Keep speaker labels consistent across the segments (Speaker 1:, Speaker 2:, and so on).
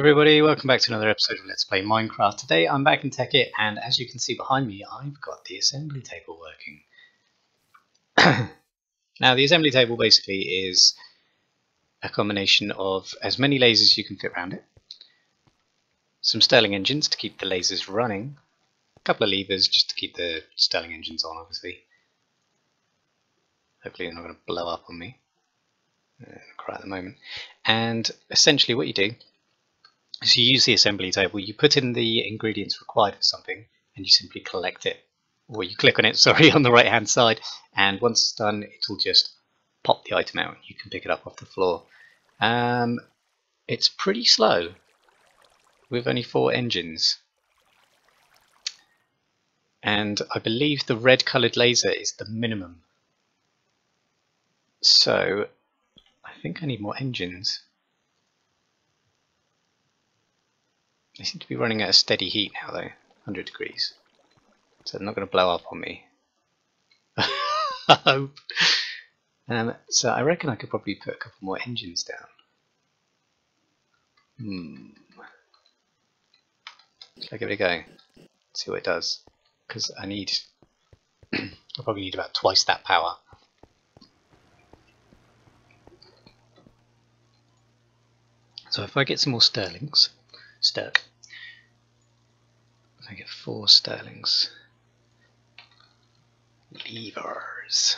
Speaker 1: everybody, welcome back to another episode of Let's Play Minecraft. Today I'm back in TechIt, and as you can see behind me, I've got the assembly table working. Now the assembly table basically is a combination of as many lasers as you can fit around it, some Stirling engines to keep the lasers running, a couple of levers just to keep the Stirling engines on obviously. Hopefully they're not going to blow up on me. Right at the moment. And essentially what you do is you use the assembly table, you put in the ingredients required for something and you simply collect it, or you click on it, sorry, on the right hand side, and once it's done it'll just pop the item out and you can pick it up off the floor. It's pretty slow with only 4 engines, and I believe the red coloured laser is the minimum, so I think I need more engines. They seem to be running at a steady heat now though, 100 degrees. So they're not going to blow up on me. I hope. So I reckon I could probably put a couple more engines down. Shall I give it a go? See what it does. Because I need... I'll probably need about twice that power. So if I get some more Stirlings, if I get 4 Stirlings, levers.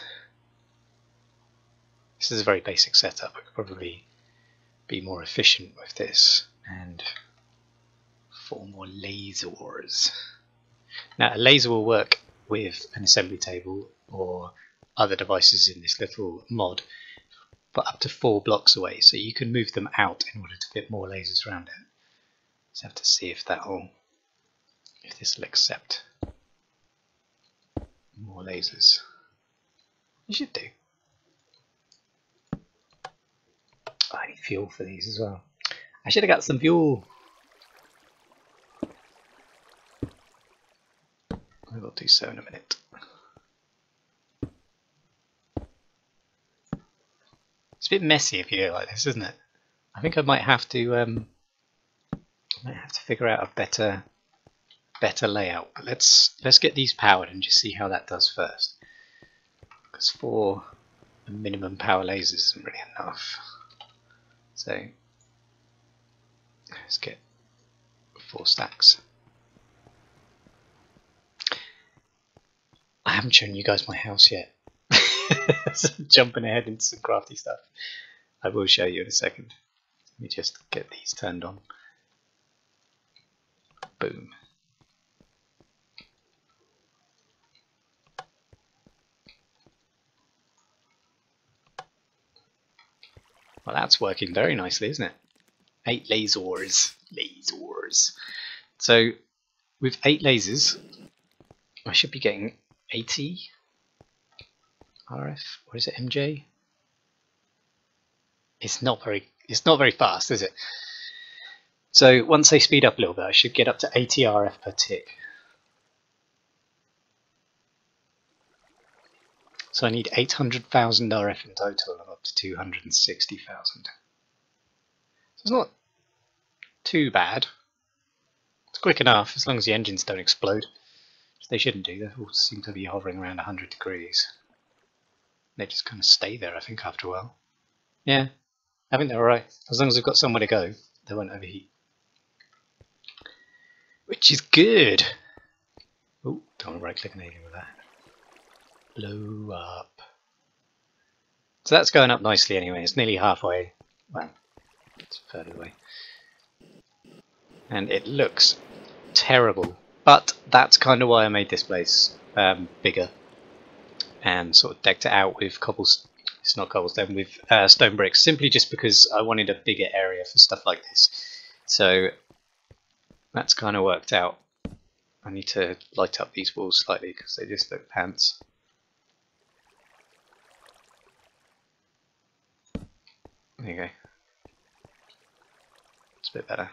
Speaker 1: This is a very basic setup. I could probably be more efficient with this, and 4 more lasers. Now a laser will work with an assembly table or other devices in this little mod, but up to 4 blocks away, so you can move them out in order to fit more lasers around it. Just have to see if this will accept more lasers. It should do. I need fuel for these as well. I should have got some fuel. I will do so in a minute. It's a bit messy if you do it like this, isn't it? I think I might have to figure out a better layout. But let's get these powered and just see how that does first. Because 4 minimum power lasers isn't really enough. So let's get 4 stacks. I haven't shown you guys my house yet. So I'm jumping ahead into some crafty stuff. I will show you in a second. Let me just get these turned on. Boom. Well, that's working very nicely, isn't it? 8 lasers. So with 8 lasers, I should be getting 80 RF. What is it, MJ? It's not very fast, is it? So once they speed up a little bit, I should get up to 80 RF per tick. So I need 800,000 RF in total, and up to 260,000. So it's not too bad. It's quick enough, as long as the engines don't explode. Which they shouldn't do, they all seem to be hovering around 100 degrees. They just kind of stay there, I think, after a while. Yeah, I think they're alright. As long as they've got somewhere to go, they won't overheat. Which is good! Oh, don't want to right click on anything with that. Blow up. So that's going up nicely anyway, it's nearly halfway. Well, it's further away. And it looks terrible. But that's kind of why I made this place bigger. And sort of decked it out with it's not cobblestone, with stone bricks, simply just because I wanted a bigger area for stuff like this. So that's kind of worked out. I need to light up these walls slightly because they just look pants. There you go. It's a bit better.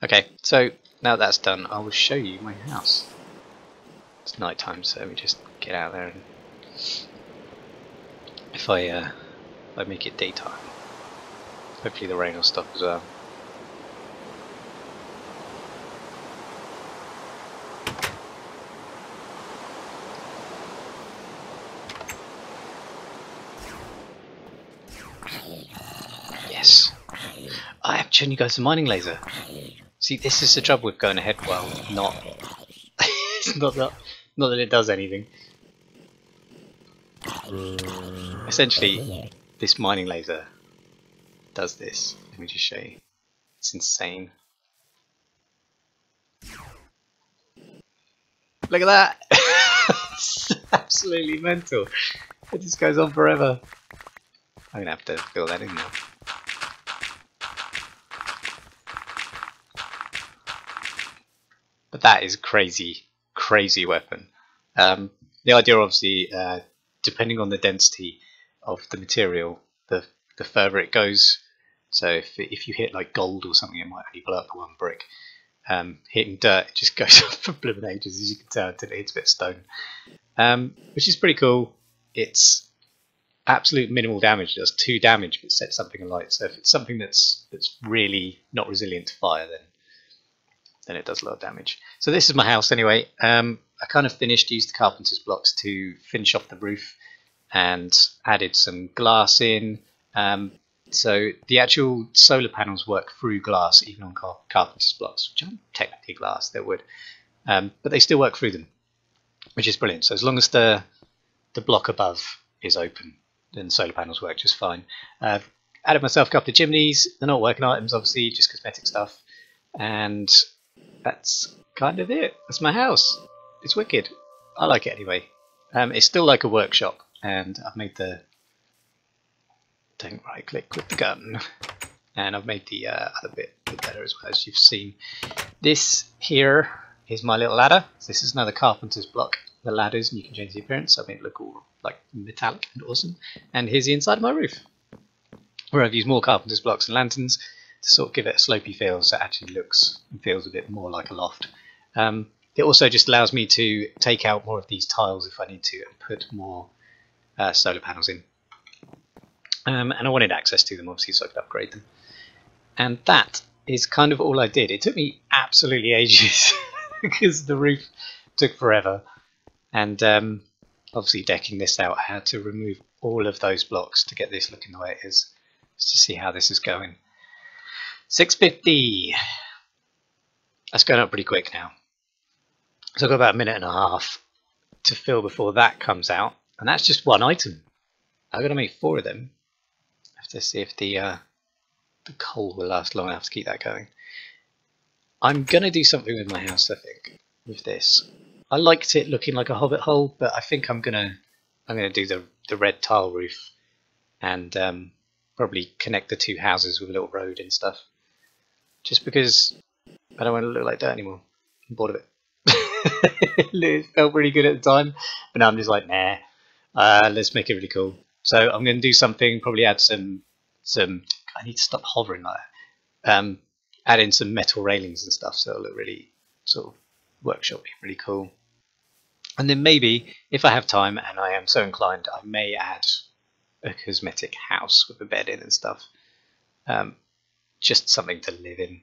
Speaker 1: Okay, so now that's done, I will show you my house. It's night time, so we just get out there, and if I make it daytime, Hopefully the rain will stop as well. Yes. I have shown you guys the mining laser. See, this is the trouble with going ahead while not... it's not that it does anything. Essentially, this mining laser does this. Let me just show you. It's insane. Look at that! It's absolutely mental. It just goes on forever. I'm gonna have to fill that in now. But that is crazy, crazy weapon. The idea, obviously, depending on the density of the material, the further it goes. So if you hit like gold or something, it might only blow up one brick. Hitting dirt, it just goes on for blooming ages, as you can tell, until it hits a bit of stone. Which is pretty cool. It's absolute minimal damage. It does 2 damage, but sets something alight. So if it's something that's really not resilient to fire, then it does a lot of damage. So this is my house anyway. I kind of used the carpenter's blocks to finish off the roof and added some glass in. So the actual solar panels work through glass, even on carpenter's blocks, which aren't technically glass, they're wood. But they still work through them, which is brilliant. So as long as the block above is open, then the solar panels work just fine. I've added myself a couple of chimneys. They're not working items, obviously, just cosmetic stuff. And that's kind of it. That's my house. It's wicked. I like it anyway. It's still like a workshop, and I've made the... Don't right click with the gun. And I've made the other bit better as well, as you've seen. This here is my little ladder. So this is another carpenter's block. The ladders, and you can change the appearance. So I make it look all like metallic and awesome. And here's the inside of my roof, where I've used more carpenter's blocks and lanterns to sort of give it a slopey feel, so it actually looks and feels a bit more like a loft. It also just allows me to take out more of these tiles if I need to and put more solar panels in. And I wanted access to them, obviously, so I could upgrade them. And that is kind of all I did. It took me absolutely ages because the roof took forever. And obviously decking this out, I had to remove all of those blocks to get this looking the way it is, just to see how this is going. 650. That's going up pretty quick now. So I've got about 1.5 minutes to fill before that comes out, and that's just one item. I've got to make 4 of them. I have to see if the coal will last long enough to keep that going. I'm going to do something with my house, I think, with this. I liked it looking like a hobbit hole, but I think I'm gonna do the red tile roof and probably connect the 2 houses with a little road and stuff. Just because I don't want to look like that anymore. I'm bored of it. It felt really good at the time, but now I'm just like, nah. Let's make it really cool. So I'm going to do something. Probably add some. I need to stop hovering like that. Add in some metal railings and stuff, so it'll look really sort of workshop, really cool. And then maybe, if I have time and I am so inclined, I may add a cosmetic house with a bed in and stuff. Just something to live in,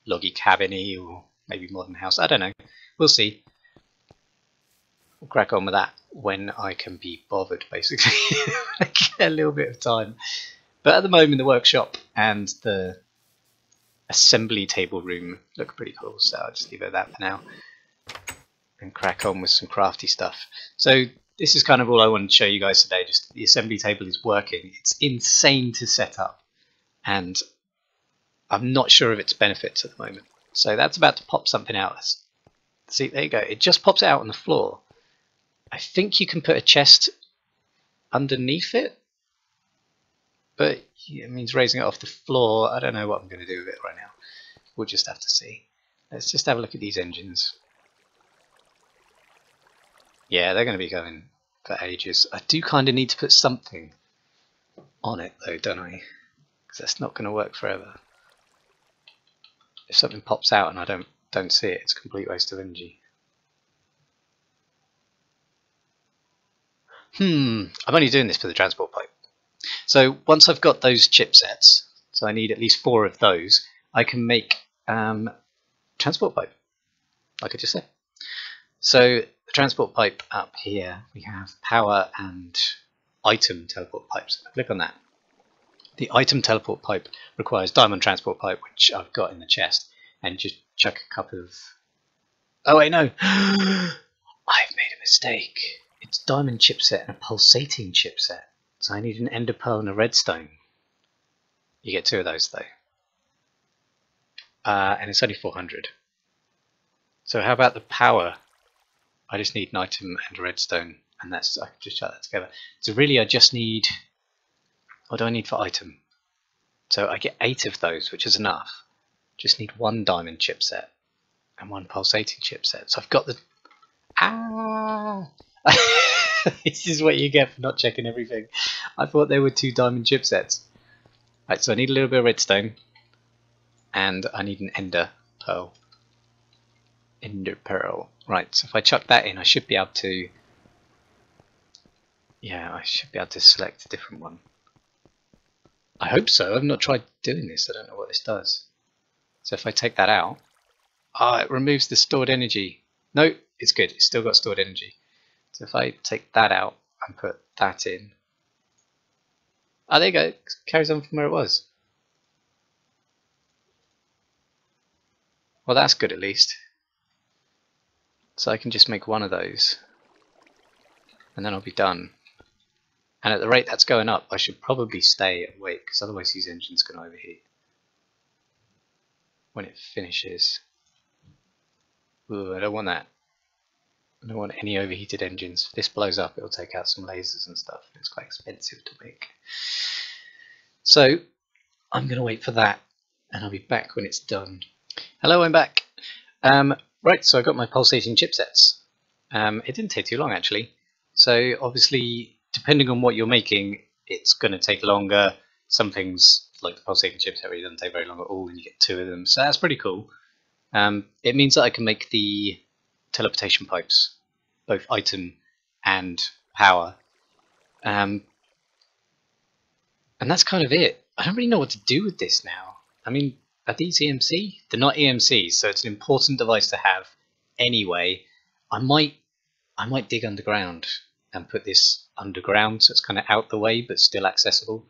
Speaker 1: loggy cabin-y, or maybe modern house. I don't know. We'll see. We'll crack on with that when I can be bothered, basically. I get a little bit of time. But at the moment, the workshop and the assembly table room look pretty cool, so I'll just leave it at that for now and crack on with some crafty stuff. So this is kind of all I wanted to show you guys today. Just the assembly table is working. It's insane to set up, and I'm not sure of its benefits at the moment. So that's about to pop something out. See, there you go. It just pops out on the floor. I think you can put a chest underneath it, but it means raising it off the floor. I don't know what I'm going to do with it right now. We'll just have to see. Let's just have a look at these engines. Yeah, they're going to be going for ages. I do kind of need to put something on it though, don't I? Because that's not going to work forever. If something pops out and I don't see it, it's a complete waste of energy. I'm only doing this for the transport pipe. So once I've got those chipsets, So I need at least 4 of those. I can make transport pipe, like I just said. So the transport pipe up here, we have power and item teleport pipes. Click on that. The item teleport pipe requires diamond transport pipe, which I've got in the chest, and just chuck a couple of... Oh wait, no! I've made a mistake. It's diamond chipset and a pulsating chipset. So I need an ender pearl and a redstone. You get 2 of those though. And it's only 400. So how about the power? I just need an item and a redstone, and that's, I can just chuck that together. So really I just need... What do I need for item? So I get 8 of those, which is enough. Just need 1 diamond chipset and 1 pulsating chipset. So I've got the... Ah! This is what you get for not checking everything. I thought there were 2 diamond chipsets. Right, so I need a little bit of redstone, and I need an ender pearl. Ender pearl. Right, so if I chuck that in, I should be able to... Yeah, I should be able to select a different one. I hope so. I've not tried doing this. I don't know what this does. So if I take that out, it removes the stored energy. No, it's good. It's still got stored energy. So if I take that out and put that in, there you go. It carries on from where it was. Well, that's good at least. So I can just make 1 of those, and then I'll be done. And at the rate that's going up, I should probably stay and wait, because otherwise these engines can overheat when it finishes. Ooh, I don't want that. I don't want any overheated engines. If this blows up, it'll take out some lasers and stuff. It's quite expensive to make. So I'm going to wait for that, and I'll be back when it's done. Hello, I'm back. Right, so I got my pulsating chipsets. It didn't take too long actually. So obviously, depending on what you're making, it's going to take longer. Some things, like the pulsating chipset, really doesn't take very long at all, and you get 2 of them. So that's pretty cool. It means that I can make the teleportation pipes, both item and power. And that's kind of it. I don't really know what to do with this now. I mean, are these EMC? They're not EMCs, so it's an important device to have anyway. I might dig underground and put this underground so it's kind of out the way but still accessible,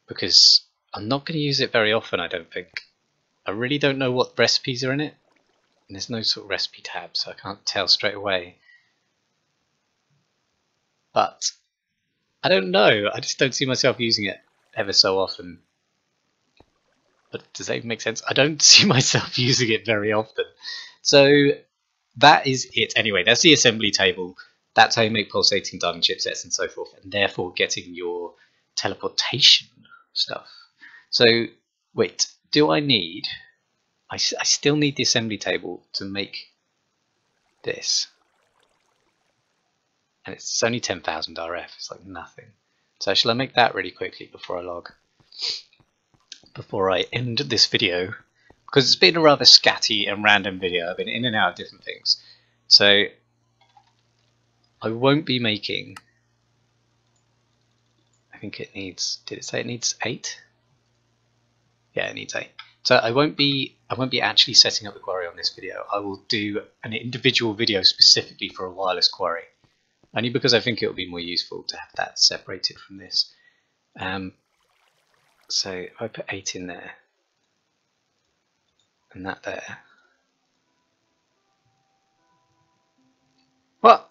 Speaker 1: because I'm not going to use it very often, I don't think. I really don't know what recipes are in it, and there's no sort of recipe tab, so I can't tell straight away. But I don't know, I just don't see myself using it ever so often. But does that even make sense? I don't see myself using it very often. So that is it anyway. That's the assembly table. That's how you make pulsating diamond chipsets and so forth, and therefore getting your teleportation stuff. So wait, do I need... I still need the assembly table to make this. And it's only 10,000 RF, it's like nothing. So shall I make that really quickly before I log? Before I end this video, because it's been a rather scatty and random video. I've been in and out of different things, so I won't be making... I think it needs... Did it say it needs 8? Yeah, it needs 8. So I won't be actually setting up the quarry on this video. I will do an individual video specifically for a wireless quarry, only because I think it will be more useful to have that separated from this. So if I put 8 in there, and that there. What?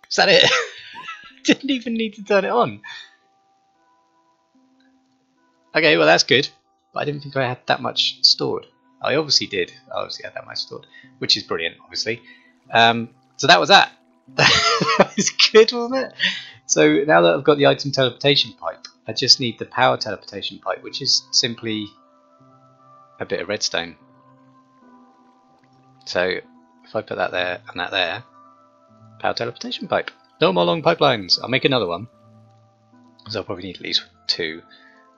Speaker 1: Is that it? Didn't even need to turn it on. Okay, well that's good. But I didn't think I had that much stored. I obviously did. I obviously had that much stored, which is brilliant, obviously. So that was that. That was good, wasn't it? So now that I've got the item teleportation pipe, I just need the power teleportation pipe, which is simply a bit of redstone. So if I put that there and that there, power teleportation pipe. No more long pipelines. I'll make another one, because I'll probably need at least 2.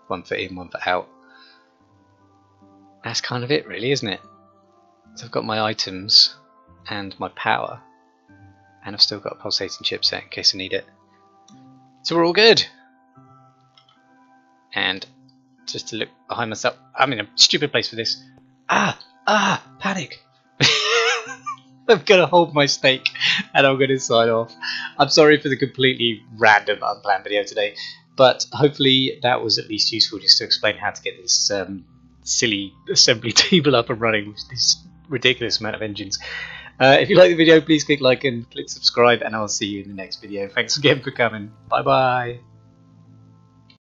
Speaker 1: One for in, one for out. That's kind of it really, isn't it? So I've got my items and my power, and I've still got a pulsating chipset in case I need it. So we're all good. And just to look behind myself. I'm in a stupid place for this. Panic. I'm going to hold my stake and I'm going to sign off. I'm sorry for the completely random, unplanned video today, but hopefully that was at least useful just to explain how to get this silly assembly table up and running with this ridiculous amount of engines. If you like the video, please click like and click subscribe, and I'll see you in the next video. Thanks again for coming. Bye bye.